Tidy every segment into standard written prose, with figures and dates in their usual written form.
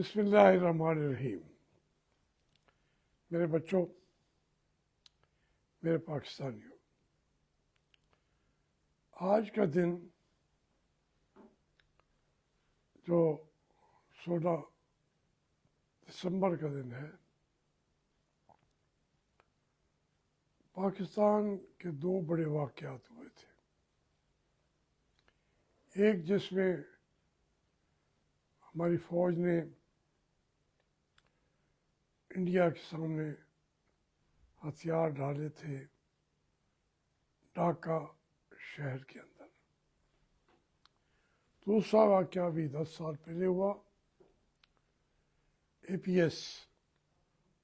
बिस्मिल्लाहिर्रहमानिर्रहीम। मेरे बच्चों, मेरे पाकिस्तानियों, आज का दिन जो 16 दिसंबर का दिन है, पाकिस्तान के दो बड़े वाक़यात हुए थे। एक जिसमें हमारी फ़ौज ने इंडिया के सामने हथियार डाले थे ढाका शहर के अंदर। दूसरा वाक़या भी 10 साल पहले हुआ, APS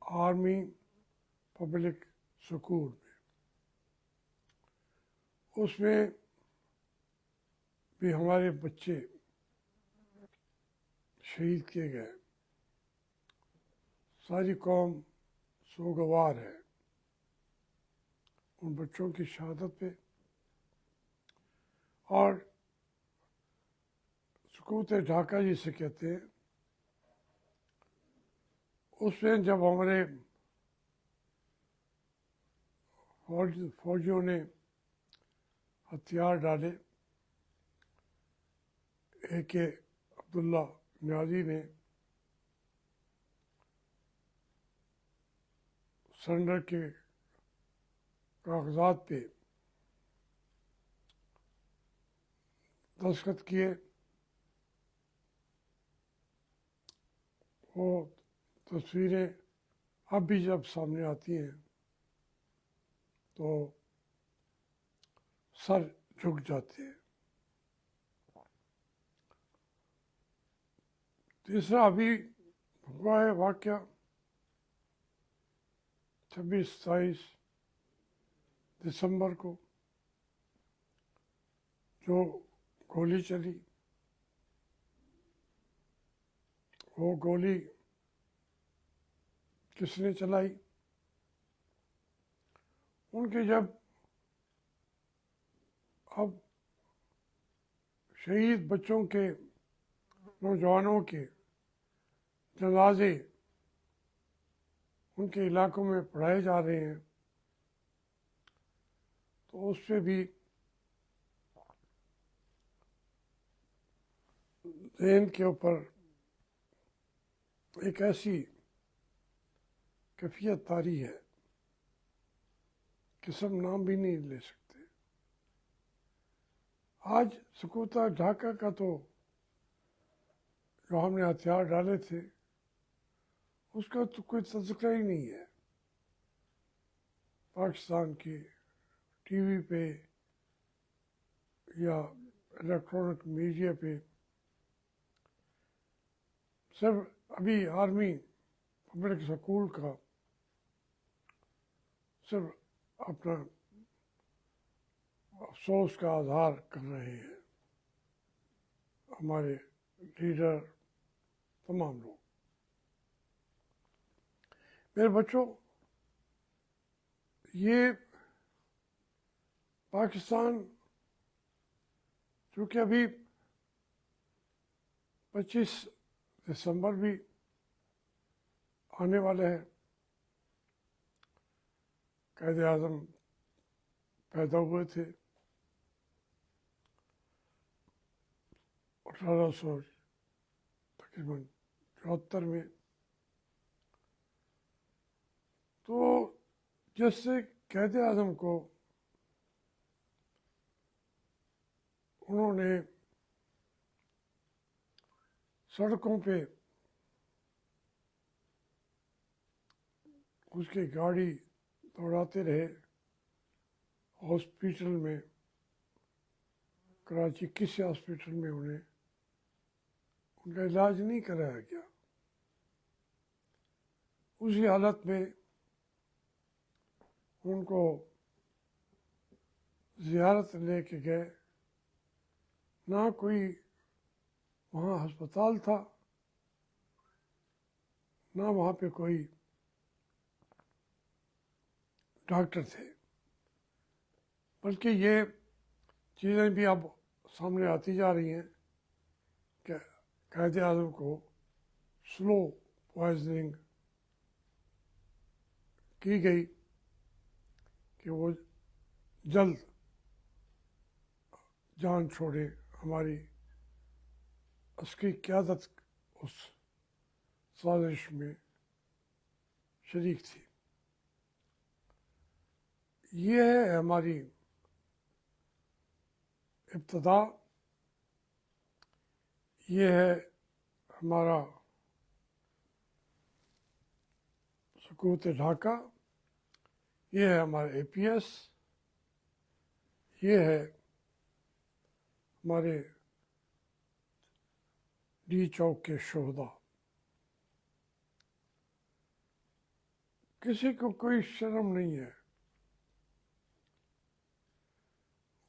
आर्मी पब्लिक स्कूल में। उसमें भी हमारे बच्चे शहीद किए गए। सारी कौम सोगवार है उन बच्चों की शहादत पे। और सकूत ढाका जिसे कहते हैं, उसमें जब हमारे फौजियों ने हथियार डाले, AK अब्दुल्ला न्याजी ने सरेंडर के कागजात पे दस्तखत किए। वो तस्वीरें अब भी जब सामने आती हैं तो सर झुक जाते हैं। तीसरा अभी हुआ है वाक़या 26-27 दिसंबर को, जो गोली चली। वो गोली किसने चलाई? उनके जब अब शहीद बच्चों के, नौजवानों के जनाजे उनके इलाकों में पढ़ाए जा रहे हैं, तो उस पर भी जहन के ऊपर एक ऐसी कैफियत तारी है कि सब नाम भी नहीं ले सकते। आज सकूता ढाका का तो जो हमने हथियार डाले थे उसका तो कोई तज़किरा ही नहीं है। पाकिस्तान की TV पे या इलेक्ट्रॉनिक मीडिया पे सिर्फ अभी आर्मी पब्लिक स्कूल का सिर्फ अपना अफसोस का आधार कर रहे हैं हमारे लीडर, तमाम लोग। मेरे बच्चों, ये पाकिस्तान चूँकि अभी 25 दिसंबर भी आने वाले हैं, कायदे आज़म पैदा हुए थे 1874 में। तो जिससे कायदे आज़म को उन्होंने सड़कों पे उसकी गाड़ी दौड़ाते रहे। हॉस्पिटल में, कराची किसी हॉस्पिटल में उन्हें उनका इलाज नहीं कराया गया। उसी हालत में उनको ज़ियारत लेके गए। ना कोई वहाँ अस्पताल था, ना वहाँ पे कोई डॉक्टर थे। बल्कि ये चीज़ें भी अब सामने आती जा रही हैं कि कायदे आज़म को स्लो पॉइजनिंग की गई कि वो जल्द जान छोड़े। हमारी अस्करी क़यादत उस साजिश में शरीक थी। ये है हमारी इब्तदा, ये है हमारा सकूत ढाका, ये है हमारा APS, ये है हमारे डी चौक के शोहदा। किसी को कोई शर्म नहीं है।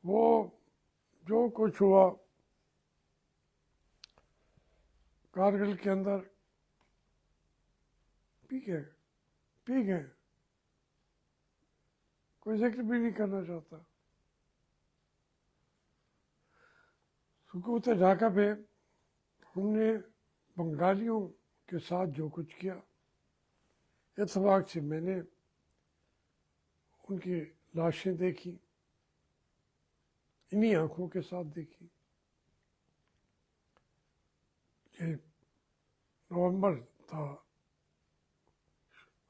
वो जो कुछ हुआ कारगिल के अंदर, पी गए, कोई जिक्र भी नहीं करना चाहता। सकूत ढाका पे हमने बंगालियों के साथ जो कुछ किया, इत्तेफाक से मैंने उनकी लाशें देखी, इन्हीं आंखों के साथ देखी। ये नवंबर था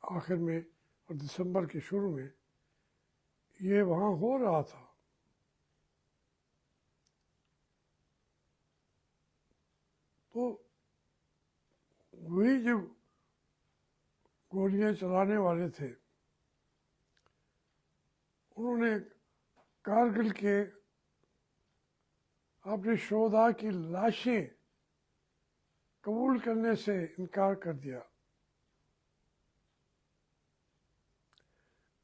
आखिर में और दिसंबर के शुरू में ये वहाँ हो रहा था। तो वही जो गोलियां चलाने वाले थे, उन्होंने कारगिल के अपने शोहदा की लाशें कबूल करने से इनकार कर दिया।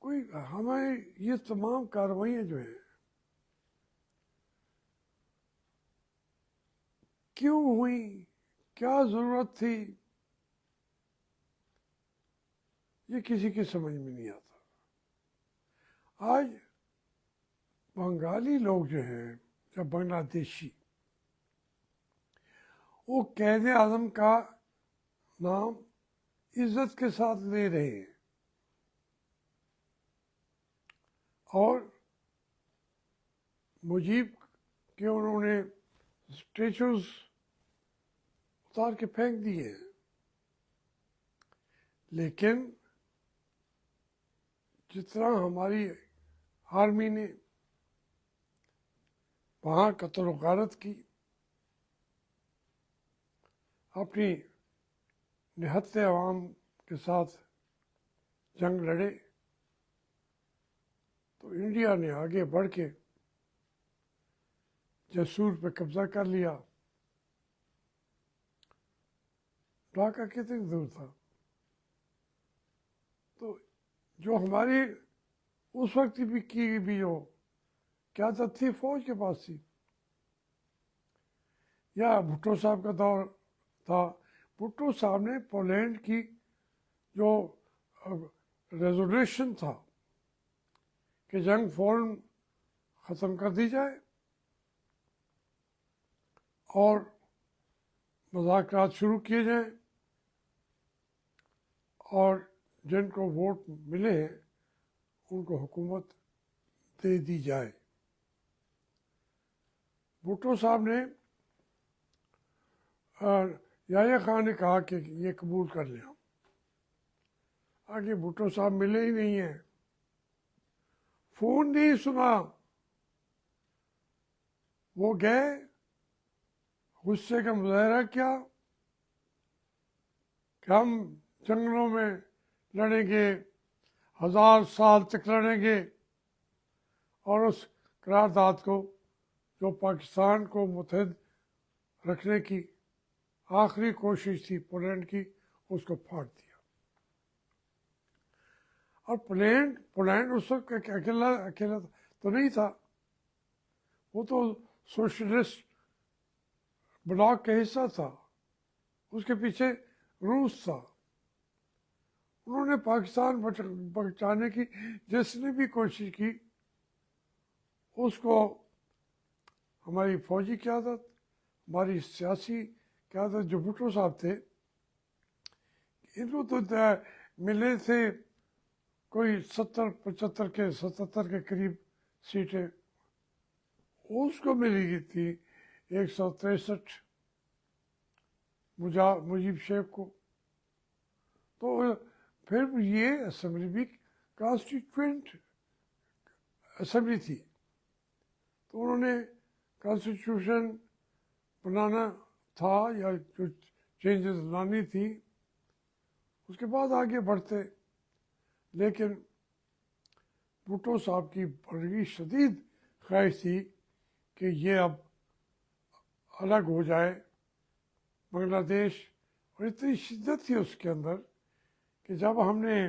कोई हमें ये तमाम कार्रवाइयाँ जो हैं क्यों हुई, क्या ज़रूरत थी, ये किसी की समझ में नहीं आता। आज बंगाली लोग जो हैं या बांग्लादेशी, वो कैद आज़म का नाम इज्जत के साथ ले रहे हैं और मुजीब के उन्होंने स्टेचूज उतार के फेंक दिए। लेकिन जितना हमारी आर्मी ने वहाँ कत्ल गारत की, अपनी निहत्ते अवाम के साथ जंग लड़े, तो इंडिया ने आगे बढ़ के जसूर पे कब्जा कर लिया। ढाका कितनी दूर था? तो जो हमारी उस वक्त भी की भी जो क़यादत थी फौज के पास थी, या भुट्टो साहब का दौर था। भुट्टो साहब ने पोलैंड की जो रेजोल्यूशन था कि जंग फौरन ख़त्म कर दी जाए और मुज़ाकरात शुरू किए जाएं और जिनको वोट मिले हैं उनको हुकूमत दे दी जाए। भुट्टो साहब ने याह्या खान ने कहा कि ये कबूल कर लें। आगे भुट्टो साहब मिले ही नहीं हैं, फ़ोन नहीं सुना। वो गए, गुस्से का मुजाहरा किया कि हम जंगलों में लड़ेंगे, 1000 साल तक लड़ेंगे, और उस करारदाद को जो पाकिस्तान को मुत्तहद रखने की आखिरी कोशिश थी पोलैंड की, उसको फाड़ दिया। और पोलैंड उस वक्त अकेला तो नहीं था, वो तो सोशलिस्ट ब्लॉक का हिस्सा था, उसके पीछे रूस था। उन्होंने पाकिस्तान बचाने की जिसने भी कोशिश की, उसको हमारी फौजी क़यादत, हमारी सियासी क़यादत जो भुट्टो साहब थे, इनको तो मिले थे कोई 70-75 के 77 के करीब सीटें, उसको मिली थी 163 मुजीब शेख को। तो फिर ये असेंबली भी कॉन्स्टिट्यूएंट असेंबली थी, तो उन्होंने कॉन्स्टिट्यूशन बनाना था या जो चेंजेस लानी थी उसके बाद आगे बढ़ते। लेकिन भुट्टो साहब की बड़ी शदीद ख्वाहिश थी कि ये अब अलग हो जाए बांग्लादेश, और इतनी शिद्दत थी उसके अंदर कि जब हमने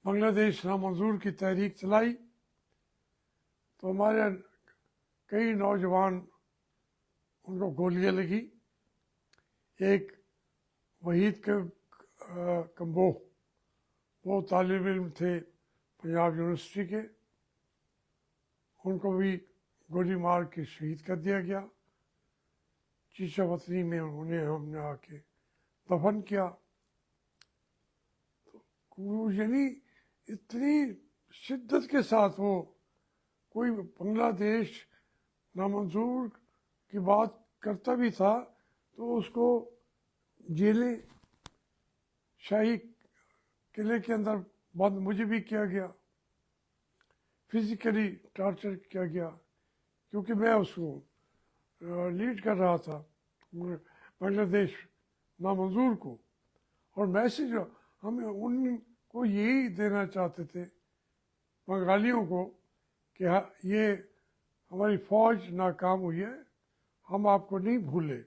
बांग्लादेश नामंजूर की तहरीक चलाई तो हमारे कई नौजवान उनको गोलियां लगी। एक वहीद के कम्बोह, वो तालिब इल्म थे पंजाब यूनिवर्सिटी के, उनको भी गोली मार के शहीद कर दिया गया। चीशा वतनी में उन्हें हमने आके दफन किया। तो यानी इतनी शिद्दत के साथ वो कोई बांग्लादेश नामंजूर की बात करता भी था तो उसको जेलें, शाही किले के अंदर बंद मुझे भी किया गया, फिजिकली टॉर्चर किया गया, क्योंकि मैं उसको लीड कर रहा था बांग्लादेश नामंजूर को। और मैसेज हम उनको यही देना चाहते थे बंगालियों को कि ये हमारी फौज नाकाम हुई है, हम आपको नहीं भूले,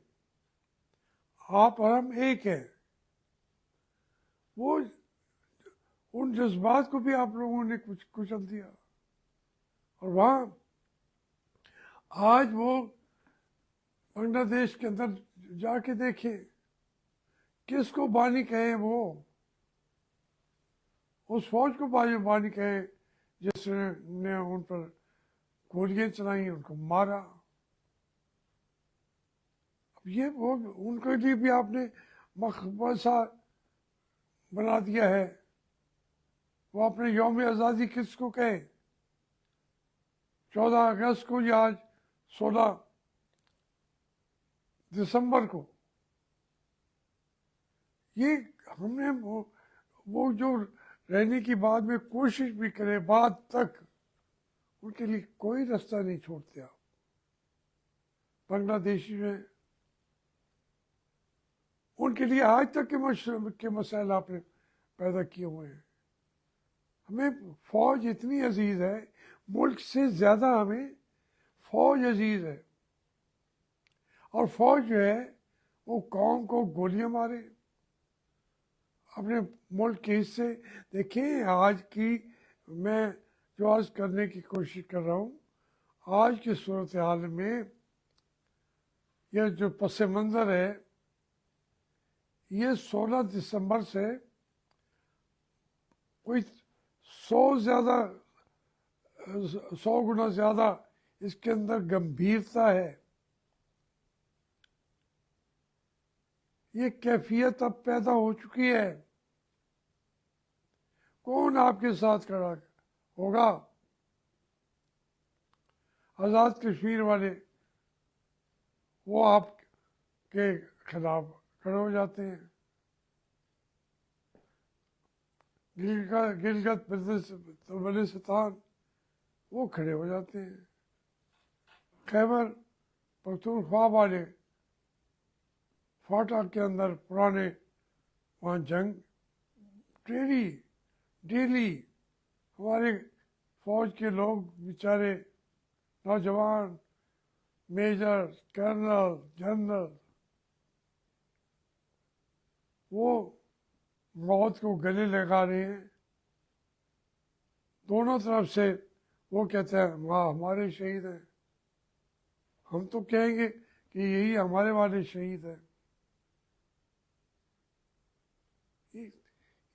आप और हम एक हैं। वो उन जज्बात को भी आप लोगों ने कुछ कुचल दिया। और वहाँ आज वो बांग्लादेश के अंदर जाके देखें किसको बानी कहे, वो उस फौज को बानी कहे जिसने उन पर गोलियां चलाई, उनको मारा। अब ये वो उनके लिए भी आपने मकबसा बना दिया है। वो अपने यौम आज़ादी किसको कहे, 14 अगस्त को या आज 16 दिसंबर को। ये हमने वो जो रहने की बाद में कोशिश भी करे बाद तक, उनके लिए कोई रास्ता नहीं छोड़ते आप। बांग्लादेशी में उनके लिए आज तक के मसाइल आपने पैदा किए हुए हैं। हमें फौज इतनी अजीज है, मुल्क से ज़्यादा हमें फौज अजीज है। और फौज जो है वो कौम को गोलियां मारे, अपने मुल्क के हिस्से। देखिए आज की मैं जो आज करने की कोशिश कर रहा हूँ, आज की सूरत हाल में यह जो पस मंज़र है, ये 16 दिसंबर से कोई 100 गुना ज़्यादा इसके अंदर गंभीरता है। ये कैफियत अब पैदा हो चुकी है। कौन आपके साथ खड़ा होगा? आज़ाद कश्मीर वाले वो आपके खिलाफ खड़े हो जाते हैं। गिलगत बल्तिस्तान वो खड़े हो जाते हैं। खैबर पख्तूनख्वा वाले फाटा के अंदर पुराने वहाँ जंग डेली हमारे फौज के लोग बेचारे नौजवान, मेजर, कर्नल, जनरल, वो मौत को गले लगा रहे हैं। दोनों तरफ से वो कहते हैं वहाँ हमारे शहीद हैं, हम तो कहेंगे कि यही हमारे वाले शहीद हैं।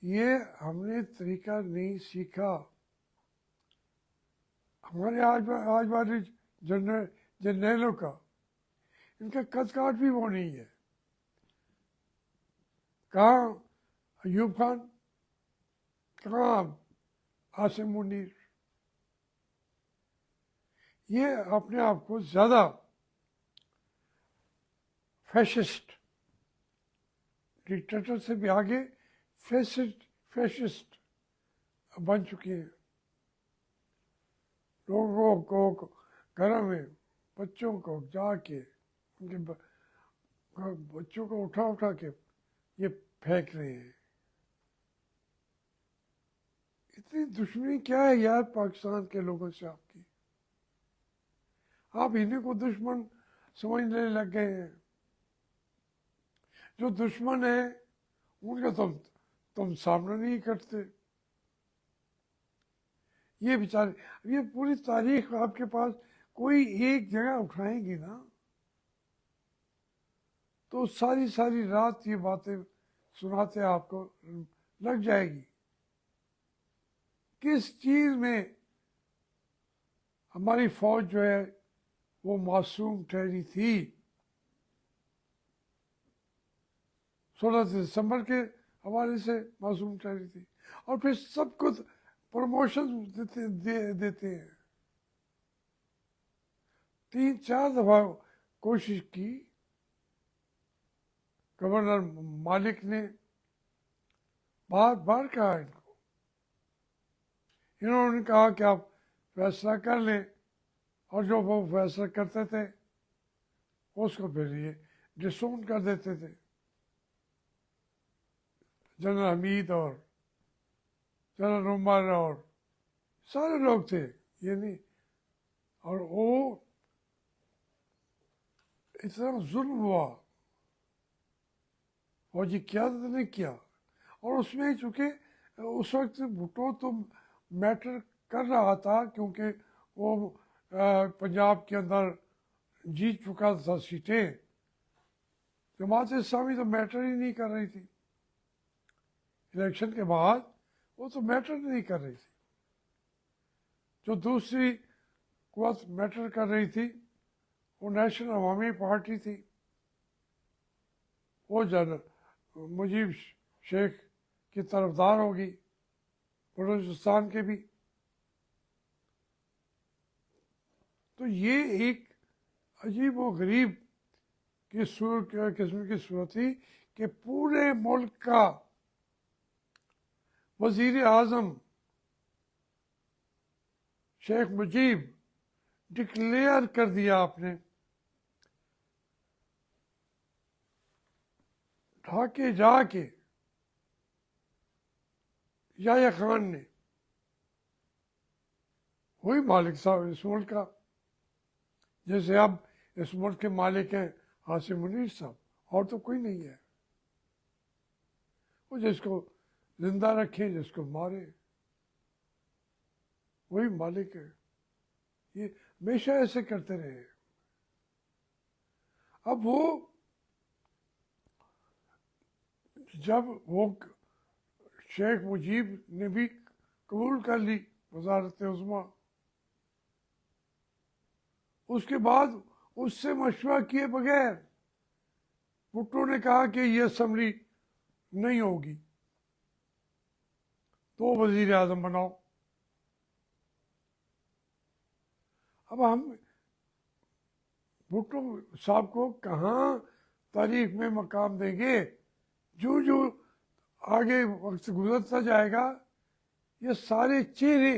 ये हमने तरीका नहीं सीखा। हमारे आज वाले जर्नैलों का, इनका कद काठ भी वो नहीं है। कहाँ अयूब खान, कहाँ आसिम मुनीर। ये अपने आप को ज़्यादा फैशिस्ट, डिक्टेटर से भी आगे फैशिस्ट बन चुकी हैं। लोगों को घरों में बच्चों को जाके उनके बच्चों को उठा उठा के ये फेंक रहे हैं। इतनी दुश्मनी क्या है यार पाकिस्तान के लोगों से आपकी? आप इन्हीं को दुश्मन समझने लग गए हैं। जो दुश्मन है उनका तुम सामना नहीं करते। ये बेचारे, ये पूरी तारीख आपके पास कोई एक जगह उठाएंगी ना तो सारी सारी रात ये बातें सुनाते आपको लग जाएगी। किस चीज़ में हमारी फौज जो है वो मासूम ठहरी थी? 16 दिसंबर के हवाले से मासूम ठहरी थी। और फिर सबको प्रमोशन देते हैं। 3-4 दफा कोशिश की गवर्नर मालिक ने, बार बार कहा इनको, इन्होंने कहा कि आप फैसला कर लें, और जो वो फैसला करते थे उसको फिर ये डिसोन कर देते थे। जनरल हमीद और जनरल उमर और सारे लोग थे, ये नहीं। और वो इतना जुल्म हुआ फौजी क़यादत ने किया। और उसमें चूँकि उस वक्त भुट्टो तो मैटर कर रहा था क्योंकि वो पंजाब के अंदर जीत चुका था सीटें। जमात इस्लामी तो मैटर ही नहीं कर रही थी। इलेक्शन के बाद वो तो मैटर नहीं कर रही थी। जो दूसरी कुव्वत मैटर कर रही थी वो नेशनल अवामी पार्टी थी। वो जनरल मुजीब शेख की तरफदार होगी, बलूचिस्तान के भी। तो ये एक अजीब व गरीब की किस्म की सूरत थी कि पूरे मुल्क का वजीर आज़म शेख मुजीब डिक्लेयर कर दिया आपने, ढाके जाके याह्या खान ने, वही मालिक साहब इस मुल्क का, जैसे अब इस मुल्क के मालिक हैं आसिम मुनीर साहब, और तो कोई नहीं है। वो जिसको जिंदा रखे जिसको मारे, वही मालिक है। ये हमेशा ऐसे करते रहे। अब वो जब वो शेख मुजीब ने भी कबूल कर ली वजारत उज़्मा, उसके बाद उससे मशवरा किए बगैर भुट्टो ने कहा कि ये असम्बली नहीं होगी, तो वजीर आज़म बनाओ। अब हम भुट्टो साहब को कहाँ तारीख में मकाम देंगे? जो जो आगे वक्त गुजरता जाएगा ये सारे चेहरे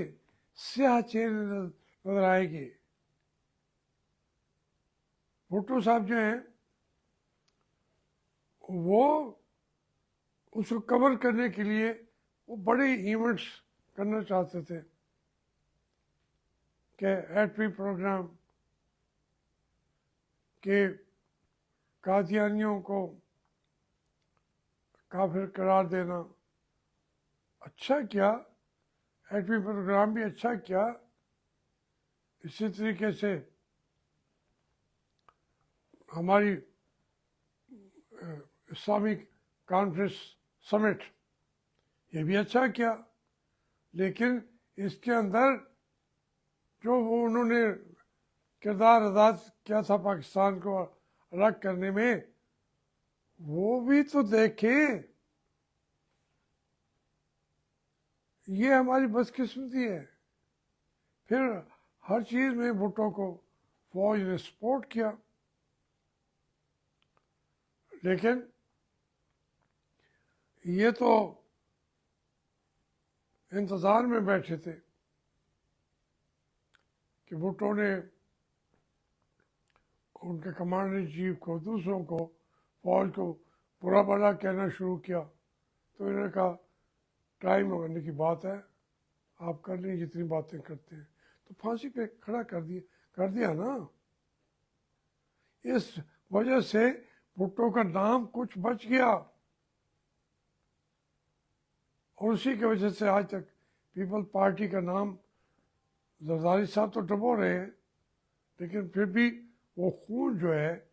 स्याह चेहरे नजर आएंगे। भुट्टो साहब जो हैं वो उसको कवर करने के लिए वो बड़े इवेंट्स करना चाहते थे कि एटमी प्रोग्राम के कादियानियों को काफिर करार देना। अच्छा किया, एटमी प्रोग्राम भी अच्छा किया। इसी तरीके से हमारी इस्लामिक कॉन्फ्रेंस समिट, ये भी अच्छा किया। लेकिन इसके अंदर जो वो उन्होंने किरदार अदा किया था पाकिस्तान को अलग करने में, वो भी तो देखें। ये हमारी बदकिस्मती है। फिर हर चीज़ में भुट्टो को फौज ने सपोर्ट किया, लेकिन ये तो इंतज़ार में बैठे थे कि भुट्टो ने उनके कमांडर इन चीफ को, दूसरों को, फौज को बुरा भला कहना शुरू किया। तो इन्होंने कहा टाइम होने की बात है, आप कर लें जितनी बातें करते हैं। तो फांसी पे खड़ा कर दिया ना। इस वजह से भुट्टो का नाम कुछ बच गया, और उसी की वजह से आज तक पीपल पार्टी का नाम, जरदारी साहब तो डबो रहे हैं, लेकिन फिर भी वो खून जो है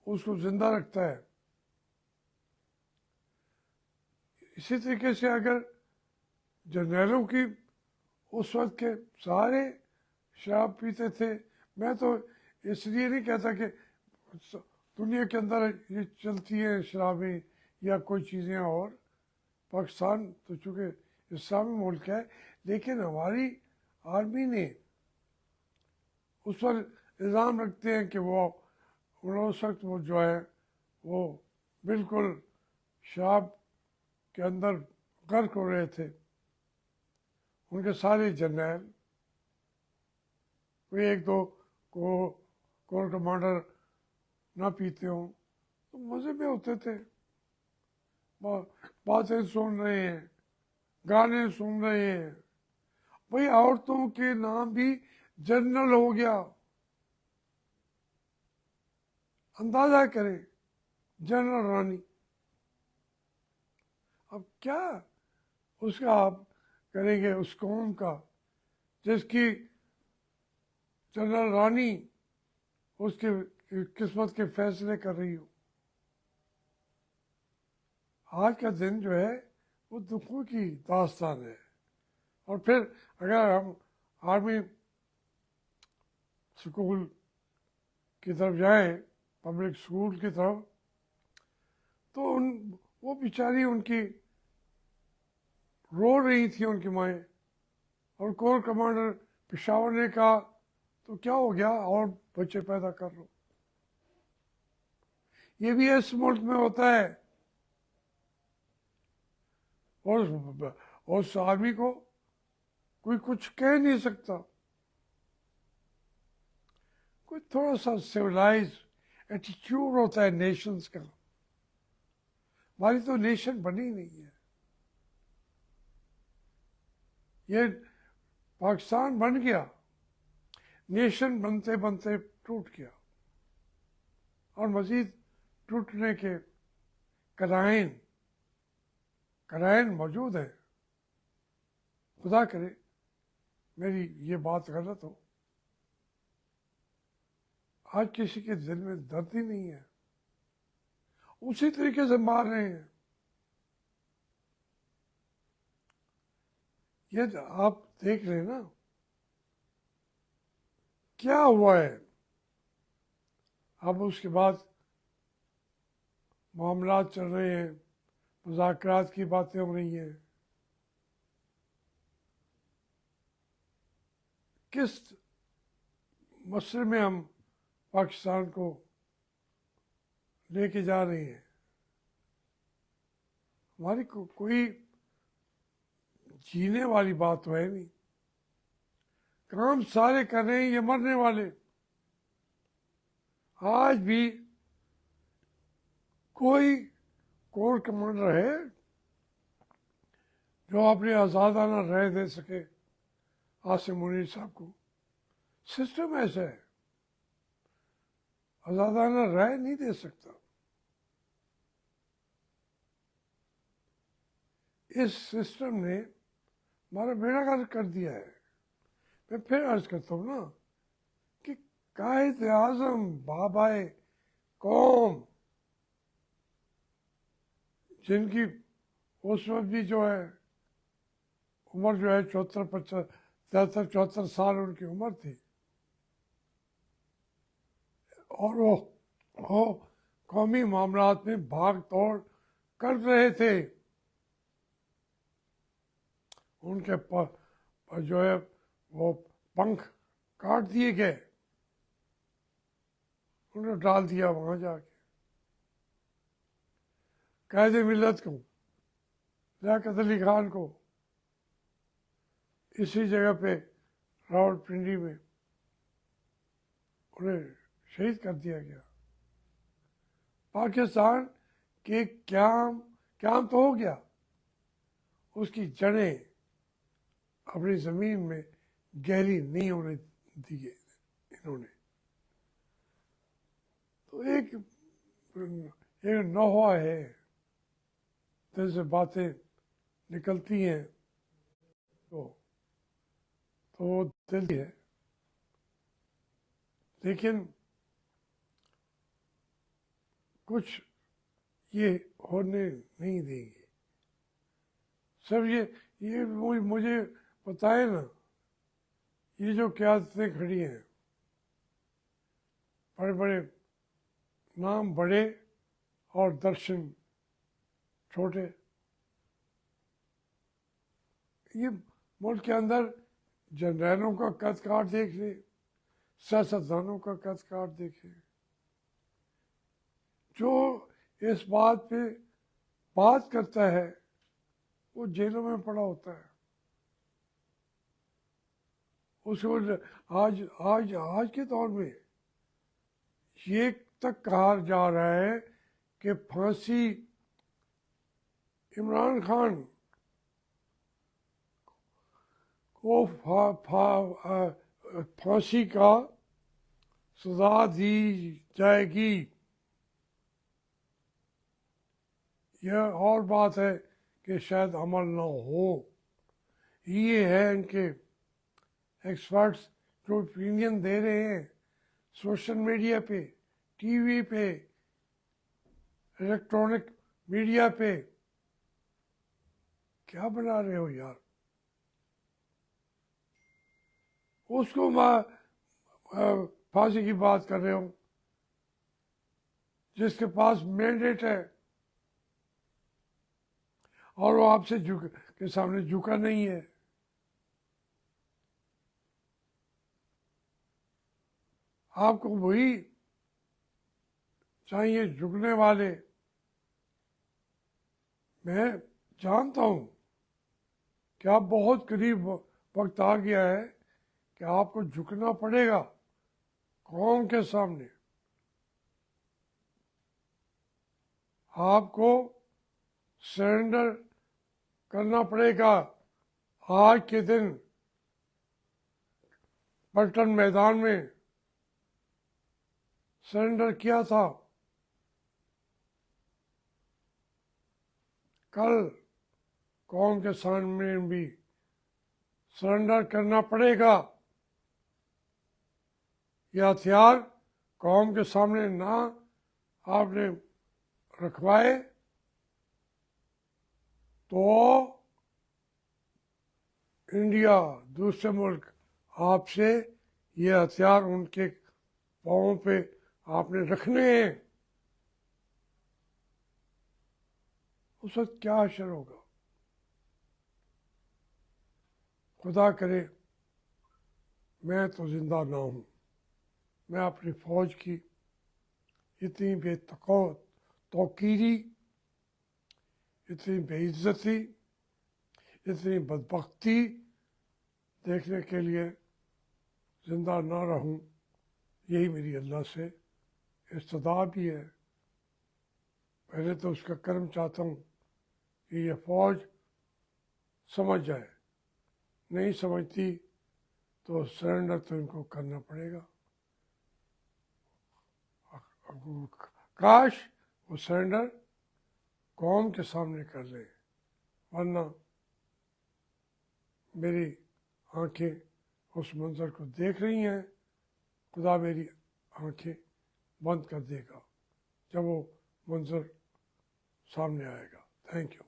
उसको जिंदा रखता है। इसी तरीके से अगर जर्नैलों की उस वक्त के सारे शराब पीते थे, मैं तो इसलिए नहीं कहता कि दुनिया के अंदर ये चलती है शराबें या कोई चीज़ें, और पाकिस्तान तो चूँकि इस्लामी मुल्क है, लेकिन हमारी आर्मी ने उस पर इल्ज़ाम रखते हैं कि वो उस वक्त वो जो है वो बिल्कुल शराब के अंदर गर्क हो रहे थे। उनके सारे जर्नैल, कोई एक दो को कोर कमांडर ना पीते हों तो मज़े में होते थे, बातें सुन रहे हैं, गाने सुन रहे हैं। भाई औरतों के नाम भी जनरल हो गया, अंदाजा करें, जनरल रानी। अब क्या उसका आप करेंगे उस कौम का जिसकी जनरल रानी उसके किस्मत के फैसले कर रही हो। आज का दिन जो है वो दुखों की दास्तान है। और फिर अगर हम आर्मी स्कूल की तरफ जाएं, पब्लिक स्कूल की तरफ, तो वो बेचारी उनकी रो रही थी उनकी माएँ, और कोर कमांडर पेशावर ने कहा तो क्या हो गया, और बच्चे पैदा कर लो। ये भी इस मुल्क में होता है, और उस आर्मी को कोई कुछ कह नहीं सकता। कोई थोड़ा सा सिविलाइज एटीट्यूड होता है नेशंस का। हमारी तो नेशन बनी नहीं है। ये पाकिस्तान बन गया, नेशन बनते बनते टूट गया, और मज़ीद टूटने के कराइन मौजूद है। खुदा करे मेरी ये बात गलत हो। आज किसी के दिल में दर्द ही नहीं है, उसी तरीके से मार रहे हैं। ये आप देख रहे हैं ना क्या हुआ है। अब उसके बाद मामलात चल रहे हैं, मुज़ाकरात की बातें हो रही हैं। किस मसले में हम पाकिस्तान को लेके जा रहे हैं। हमारी कोई जीने वाली बात तो है नहीं। काम सारे कर रहे हैं ये मरने वाले। आज भी कोई कोर कमांडर है जो अपने आज़ादाना राय दे सके आसिम मुनीर साहब को? सिस्टम ऐसा है, आज़ादाना राय नहीं दे सकता। इस सिस्टम ने हमारा बेड़ा गर्क कर दिया है। मैं फिर अर्ज करता हूँ ना कि कायद आज़म बाबाए कौम, जिनकी उस वक्त भी जो है उम्र जो है 73 साल उनकी उम्र थी, और वो कौमी मामलात में भाग दौड़ कर रहे थे। उनके जो है वो पंख काट दिए गए, उन्होंने डाल दिया वहाँ जाके। कैद मिलत को, लियाकत अली खान को इसी जगह पे रावलपिंडी में उन्हें शहीद कर दिया गया। पाकिस्तान के क्याम तो हो गया, उसकी जड़ें अपनी ज़मीन में गहरी नहीं होने दी इन्होंने। तो एक नौहा है, दिल से बातें निकलती हैं तो वो दिल की है, लेकिन कुछ ये होने नहीं देंगे। सब ये मुझे बताए ना, ये जो क़यादतें खड़ी हैं, बड़े बड़े नाम बड़े और दर्शन छोटे, ये मुल्क के अंदर जनरलों का कद काट देख ले, सियासतदानों का कद काट देखे, जो इस बात पे बात करता है वो जेलों में पड़ा होता है। उसको आज आज आज के दौर में ये तक कहा जा रहा है कि फांसी इमरान खान को फांसी का सजा दी जाएगी। यह और बात है कि शायद अमल न हो। ये है इनके एक्सपर्ट्स जो ओपिनियन दे रहे हैं सोशल मीडिया पे, टीवी पे, इलेक्ट्रॉनिक मीडिया पे। क्या बना रहे हो यार? उसको फांसी की बात कर रहे हो जिसके पास मैंडेट है और वो आपसे के सामने झुका नहीं है। आपको वही चाहिए झुकने वाले। मैं जानता हूँ कि आप बहुत करीब वक्त आ गया है कि आपको झुकना पड़ेगा कौम के सामने। आपको सरेंडर करना पड़ेगा। आज के दिन पलटन मैदान में सरेंडर किया था, कल कौम के सामने भी सरेंडर करना पड़ेगा। यह हथियार कौम के सामने ना आपने रखवाए तो इंडिया, दूसरे मुल्क आपसे ये हथियार उनके पाँव पे आपने रखने हैं। उस वक्त क्या असर होगा? खुदा करे मैं तो जिंदा ना हूँ, मैं अपनी फ़ौज की इतनी तौकीरी, इतनी बेइज्जती, इतनी बदबख्ती देखने के लिए ज़िंदा ना रहूं, यही मेरी अल्लाह से इस्तदा भी है। पहले तो उसका कर्म चाहता हूँ कि यह फ़ौज समझ जाए, नहीं समझती तो सरेंडर तो इनको करना पड़ेगा। काश वो सरेंडर कौम के सामने कर ले, वरना मेरी आंखें उस मंज़र को देख रही हैं। खुदा मेरी आंखें बंद कर देगा जब वो मंज़र सामने आएगा। Thank you.